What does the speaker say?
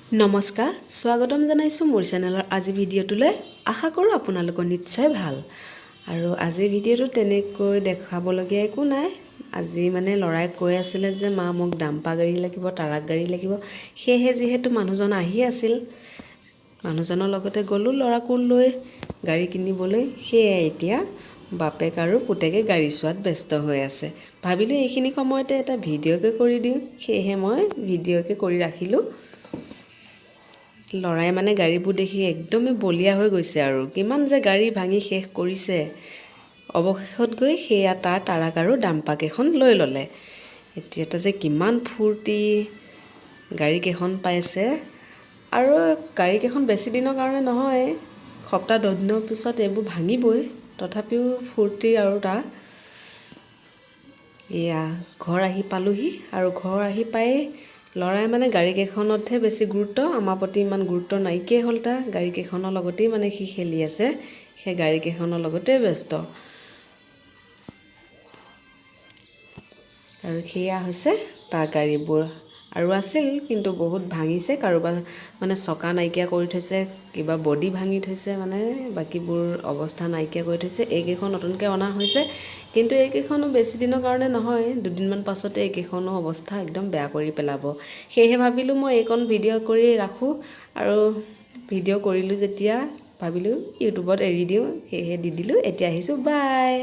নমস্কাৰ স্বাগতম জনাইছো মোৰ চেনেলৰ আজি ভিডিঅ'টোলৈ আশা কৰোঁ আপোনালোকৰ নিশ্চয় ভাল আৰু আজি ভিডিঅ'টো তেনেকৈ দেখাবলগীয়া একো নাই আজি মানে লৰাই কৈ আছিল যে মা মোক ডাম্পা গাড়ী লাগিব ট্ৰাক গাড়ী লাগিব সেয়ে যেহেতু মানুহজন আহি আছিল মানুহজনৰ লগতে গলো লৰাকো লৈ গাড়ী কিনিবলৈ সেয়ে এতিয়া বাপেক আৰু পুতেকে গাড়ী চোৱাত ব্যস্ত হৈ আছে ভাবিলো এইখিনি সময়তে এটা ভিডিঅ'কে কৰি দিওঁ সেয়ে মই ভিডিঅ'কে কৰি ৰাখিলো লৰাই মানে গাড়ীবোৰ দেখি একদমই বলিয়া হৈ গৈছে আৰু কিমান যে গাড়ী ভাঙি শেষ কৰিছে অৱশেষত গৈ সেয়া তাৰ ট্ৰাক আৰু ডাম্পাক এখন লৈ ললে এতিয়া যে কিমান ফূৰ্তি গাড়ী কেখন পাইছে আৰু গাড়ী কেখন বেছি দিনৰ কাৰণে নহয় সপ্তাহ 10 দিনৰ পিছত এইবোৰ ভাঙিবই তথাপিও ফূৰ্তি আৰু তাৰ এয়া ঘৰ আহি পালোহি আৰু ঘৰ আহি পাই লৰাই মানে গাড়ী কেখনতহে বেছি গুৰুত্ব আমাৰ প্ৰতি ইমান গুৰুত্ব নাইকিয়া হ'ল তা গাড়ী কেখনৰ লগতেই মানে সি খেলি আছে সেই গাড়ী কেখনৰ লগতে ব্যস্ত আৰু সেয়া হৈছে তাৰ গাড়ীবোৰ আৰু আছিল কিন্তু বহুত ভাঙিছে কাৰোবাৰ মানে চকা নাইকিয়া কৰি থৈছে কিবা বডি ভাঙি থৈছে মানে বাকিবোৰ অৱস্থা নাইকিয়া কৰি থৈছে এইকেইখন নতুনকৈ অনা হৈছে কিন্তু এইকেইখনো বেছি দিনৰ কাৰণে নহয় দুদিনমান পাছতে এইকেইখনো অৱস্থা একদম বেয়া কৰি পেলাব সেয়ে ভাবিলোঁ মই এইখন ভিডিঅ' কৰি ৰাখোঁ আৰু ভিডিঅ' কৰিলোঁ যেতিয়া ভাবিলোঁ ইউটিউবত এৰি দিওঁ সেয়ে দি দিলোঁ এতিয়া আহিছোঁ বাই